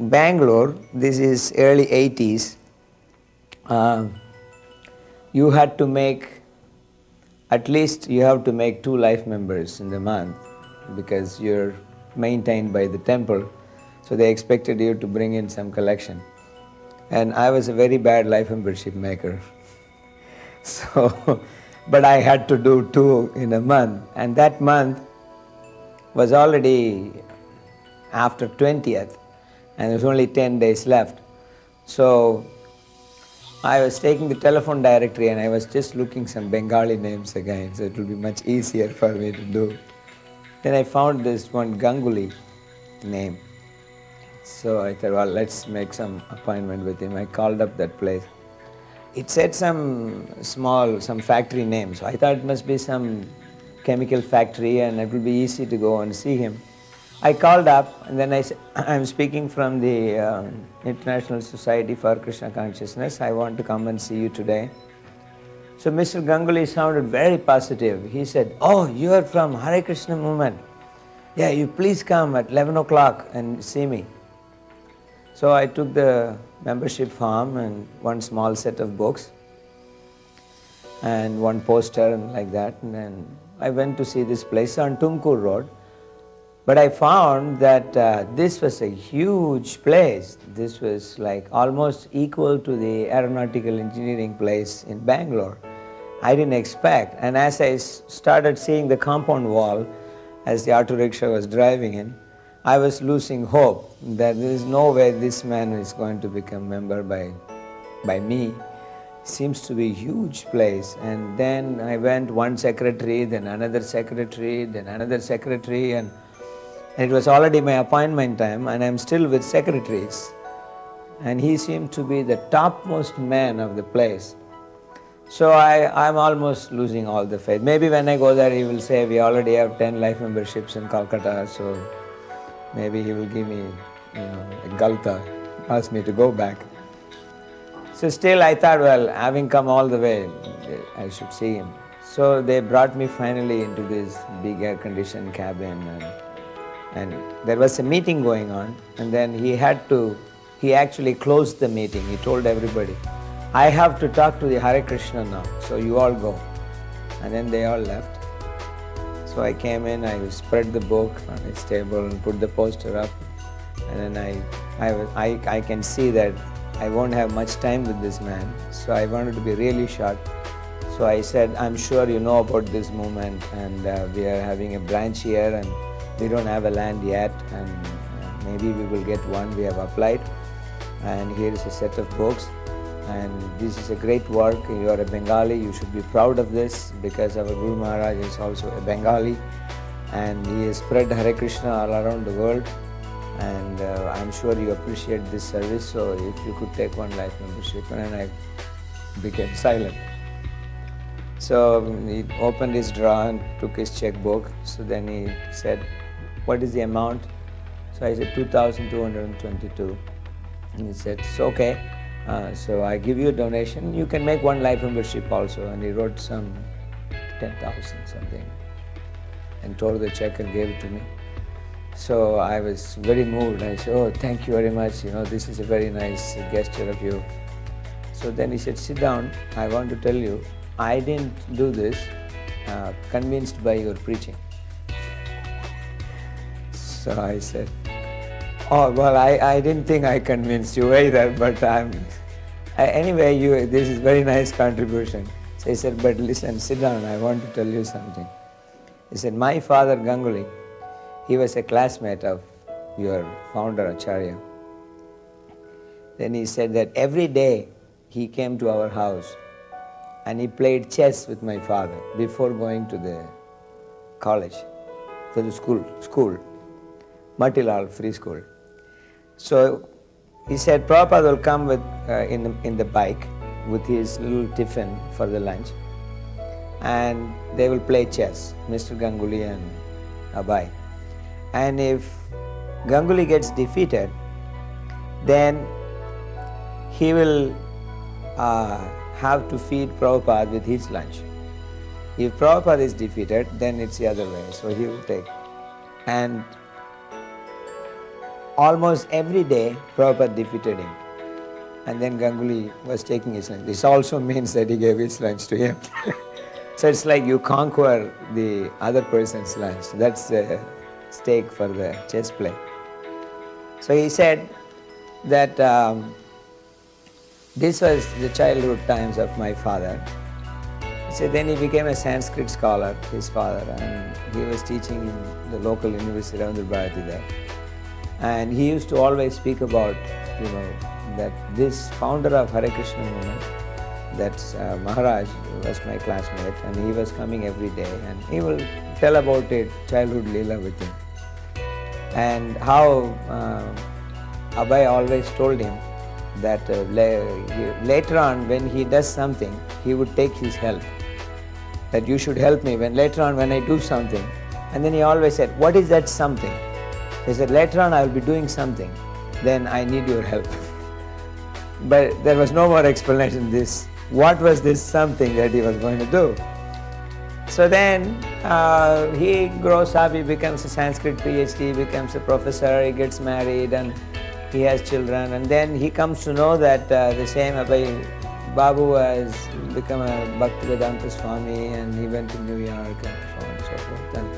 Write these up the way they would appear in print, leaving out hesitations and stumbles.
in Bangalore, this is early 80s, you had to make, at least you have to make 2 life members in the month because you're maintained by the temple. So they expected you to bring in some collection. And I was a very bad life membership maker. So, but I had to do 2 in a month. And that month was already after 20th, and there was only 10 days left. So I was taking the telephone directory and I was just looking some Bengali names again, so it will be much easier for me to do. Then I found this one Ganguly name. So I thought, well, let's make some appointment with him. I called up that place. It said some factory name. So I thought it must be some chemical factory and it will be easy to go and see him. I called up and then I said, I'm speaking from the International Society for Krishna Consciousness. I want to come and see you today. So Mr. Ganguly sounded very positive. He said, oh, you are from Hare Krishna movement. Yeah, you please come at 11 o'clock and see me. So I took the membership form and one small set of books and one poster and like that. And then I went to see this place on Tumkur Road. But I found that this was a huge place. This was like almost equal to the aeronautical engineering place in Bangalore. I didn't expect. And as I started seeing the compound wall as the auto rickshaw was driving in, I was losing hope that there is no way this man is going to become member by me. Seems to be a huge place. And then I went one secretary, then another secretary, then another secretary, and it was already my appointment time and I'm still with secretaries. And he seemed to be the topmost man of the place. So I'm almost losing all the faith. Maybe when I go there he will say, we already have 10 life memberships in Calcutta, so maybe he will give me a galta, ask me to go back. So still I thought, well, having come all the way, I should see him. So they brought me finally into this big air-conditioned cabin and there was a meeting going on, and then he actually closed the meeting. He told everybody, I have to talk to the Hare Krishna now, so you all go. And then they all left. So I came in, I spread the book on his table and put the poster up. And then I can see that I won't have much time with this man. So I wanted to be really short. So I said, I'm sure you know about this movement and we are having a branch here and we don't have a land yet and maybe we will get one. We have applied and here is a set of books and this is a great work. You are a Bengali, you should be proud of this because our Guru Maharaj is also a Bengali and he has spread Hare Krishna all around the world and I'm sure you appreciate this service, so if you could take one life membership. And then I became silent. So he opened his drawer and took his checkbook. So then he said, what is the amount? So I said 2,222. And he said, it's okay. So I give you a donation. You can make one life membership also. And he wrote some 10,000 something and tore the check and gave it to me. So I was very moved. I said, oh, thank you very much. This is a very nice gesture of you. So then he said, sit down. I want to tell you, I didn't do this convinced by your preaching. So I said, oh, well, I didn't think I convinced you either, but anyway, this is very nice contribution. So he said, but listen, sit down, I want to tell you something. He said, my father Ganguly, he was a classmate of your founder Acharya. Then he said that every day he came to our house and he played chess with my father before going to the college, to the school, Matilal Free School. So he said Prabhupada will come with in the bike with his little tiffin for the lunch and they will play chess, Mr. Ganguly and Abhay. And if Ganguly gets defeated, then he will have to feed Prabhupada with his lunch. If Prabhupada is defeated, then it's the other way, so he will take. And almost every day Prabhupada defeated him. And then Ganguly was taking his lunch. This also means that he gave his lunch to him. So it's like you conquer the other person's lunch. That's the stake for the chess play. So he said that this was the childhood times of my father. He said then he became a Sanskrit scholar, his father, and he was teaching in the local university, Ravindra Bharati there. And he used to always speak about, that this founder of Hare Krishna movement, that's Maharaj, was my classmate, and he was coming every day, and he will tell about it, childhood Leela with him. And how Abhay always told him that later on when he does something, he would take his help. That you should help me later on when I do something. And then he always said, what is that something? He said, later on I will be doing something, then I need your help. But there was no more explanation this. What was this something that he was going to do? So then he grows up, he becomes a Sanskrit PhD, becomes a professor, he gets married and he has children. And then he comes to know that the same Abhay Babu has become a Bhaktivedanta Swami, and he went to New York and so on and so forth. And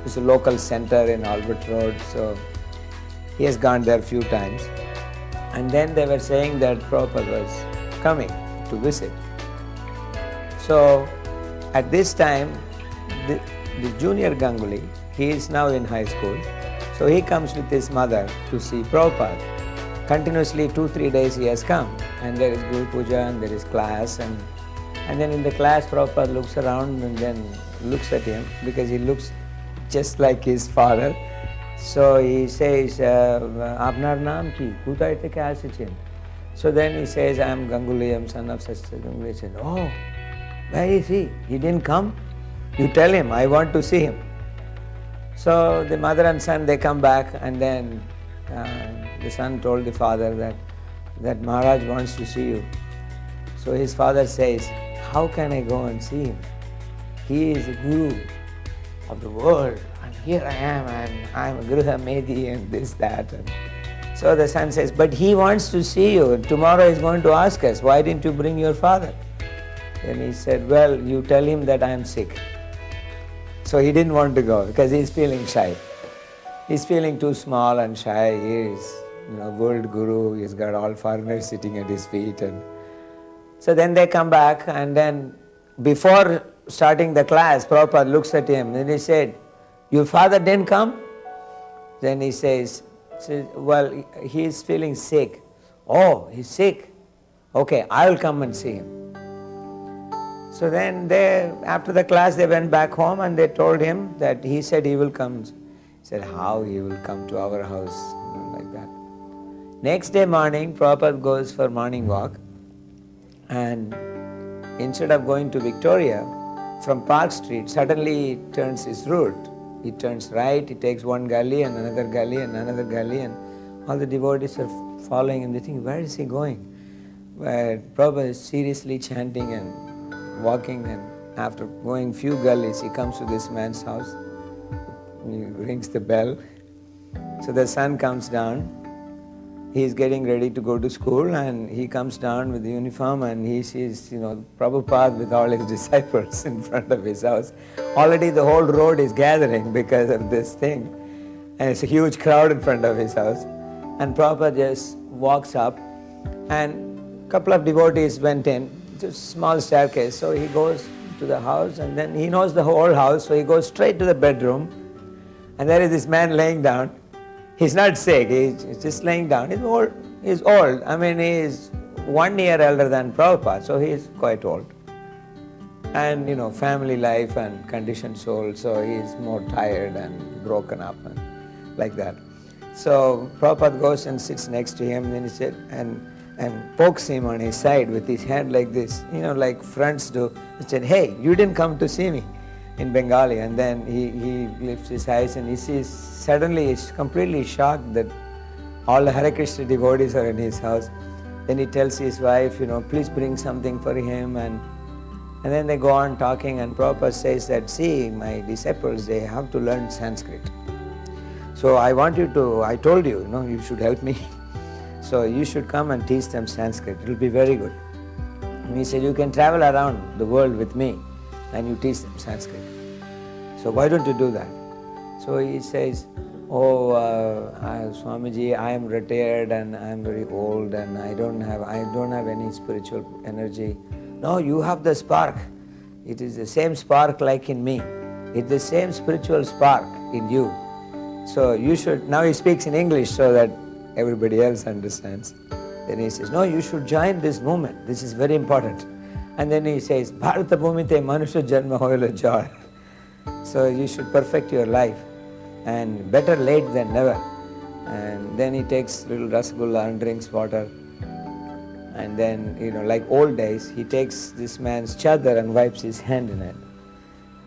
it's a local center in Albert Road, so he has gone there a few times. And then they were saying that Prabhupada was coming to visit. So at this time, the junior Ganguly, he is now in high school, so he comes with his mother to see Prabhupada. Continuously 2-3 days he has come, and there is Guru Puja and there is class, and then in the class Prabhupada looks around and then looks at him because he looks just like his father. So he says, Apnar naam ki? Kuta ite kya asichin? So then he says, I am Ganguly, I am son of such Ganguly. He said, oh, where is he? He didn't come? You tell him, I want to see him. So the mother and son, they come back, and then the son told the father that Maharaj wants to see you. So his father says, how can I go and see him? He is a guru of the world, and here I am a Griha Medi and this, that. And so the son says, but he wants to see you. Tomorrow he's going to ask us, why didn't you bring your father? Then he said, well, you tell him that I am sick. So he didn't want to go because he's feeling shy. He's feeling too small and shy. He is world guru. He's got all foreigners sitting at his feet. And so then they come back, and then before starting the class, Prabhupada looks at him and he said, your father didn't come? Then he says, well, he is feeling sick. Oh, he's sick. Okay, I will come and see him. So then after the class they went back home and they told him that he said he will come. He said, how he will come to our house? Like that. Next day morning, Prabhupada goes for morning walk, and instead of going to Victoria, from Park Street, suddenly he turns his route. He turns right, he takes one gully and another gully and another gully, and all the devotees are following him. They think, where is he going? Where Prabhupada is seriously chanting and walking, and after going few gullies, he comes to this man's house. He rings the bell. So the son comes down. He is getting ready to go to school, and he comes down with the uniform, and he sees, Prabhupada with all his disciples in front of his house. Already the whole road is gathering because of this thing. And it's a huge crowd in front of his house. And Prabhupada just walks up, and a couple of devotees went in. It's a small staircase, so he goes to the house, and then he knows the whole house, so he goes straight to the bedroom, and there is this man laying down. He's not sick, he's just laying down. He's old. I mean, he's 1 year elder than Prabhupada, so he's quite old. And, family life and conditioned soul, so he's more tired and broken up and like that. So Prabhupada goes and sits next to him, and then he said, and pokes him on his side with his hand like this, like friends do. He said, hey, you didn't come to see me, in Bengali. And then he lifts his eyes and he sees, suddenly he's completely shocked that all the Hare Krishna devotees are in his house. Then he tells his wife, please bring something for him. And then they go on talking, and Prabhupada says that, see, my disciples, they have to learn Sanskrit. So I told you, you should help me. So you should come and teach them Sanskrit. It will be very good. And he said, you can travel around the world with me and you teach them Sanskrit. So why don't you do that? So he says, Swamiji, I am retired and I am very old and I don't have any spiritual energy. No, you have the spark. It is the same spark like in me. It's the same spiritual spark in you. So you should, now he speaks in English so that everybody else understands. Then he says, no, you should join this movement. This is very important. And then he says, Bharata Bhumite Manusha Janma Hoila Joy. So you should perfect your life. And better late than never. And then he takes little rasgulla and drinks water. And then, like old days, he takes this man's chadar and wipes his hand in it.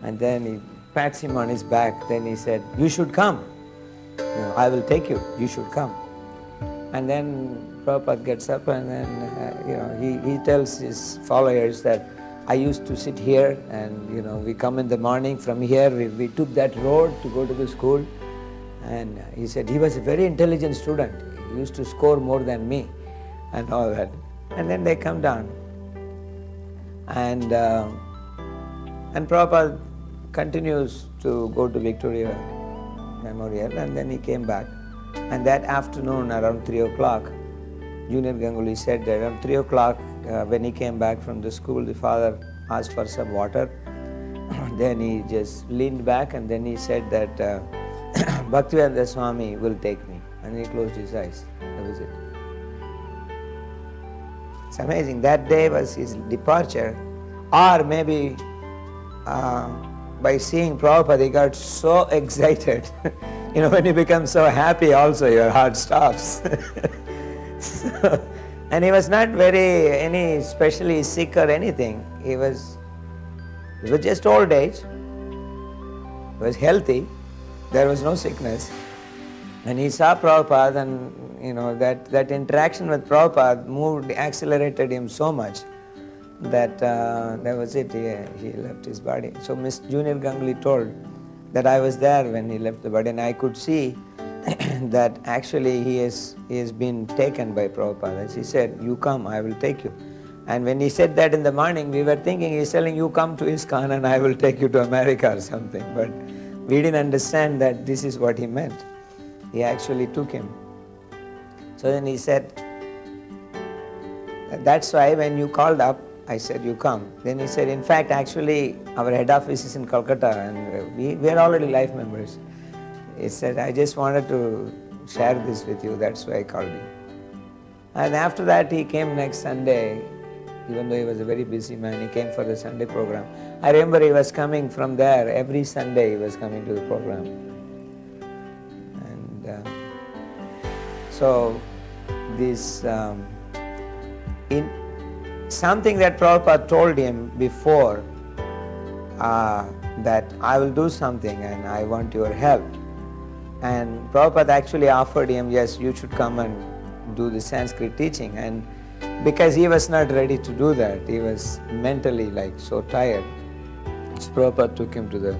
And then he pats him on his back. Then he said, you should come. I will take you. You should come. And then Prabhupada gets up and then, he tells his followers that I used to sit here and, we come in the morning from here. We took that road to go to the school. And he said he was a very intelligent student. He used to score more than me and all that. And then they come down. And Prabhupada continues to go to Victoria Memorial, and then he came back. And that afternoon around 3 o'clock, Junior Ganguly said that around 3 o'clock when he came back from the school, the father asked for some water. Then he just leaned back and then he said that Bhaktivedanta Swami will take me. And he closed his eyes. That was it. It's amazing. That day was his departure. Or maybe by seeing Prabhupada, he got so excited. When you become so happy also, your heart stops. And he was not any especially sick or anything. He was just old age. He was healthy. There was no sickness. And he saw Prabhupada and, that interaction with Prabhupada accelerated him so much that that was it. He left his body. So Miss Junior Ganguly told that I was there when he left the body, and I could see that actually he has been taken by Prabhupada. As he said, you come, I will take you. And when he said that in the morning, we were thinking he's telling you come to ISKCON and I will take you to America or something. But we didn't understand that this is what he meant. He actually took him. So then he said, that's why when you called up, I said, you come. Then he said, in fact, actually, our head office is in Calcutta and we are already life members. He said, I just wanted to share this with you. That's why I called you. And after that, he came next Sunday. Even though he was a very busy man, he came for the Sunday program. I remember he was coming from there. Every Sunday he was coming to the program. And so this something that Prabhupada told him before, that I will do something and I want your help. And Prabhupada actually offered him, yes, you should come and do the Sanskrit teaching. And because he was not ready to do that, he was mentally so tired, Prabhupada took him to the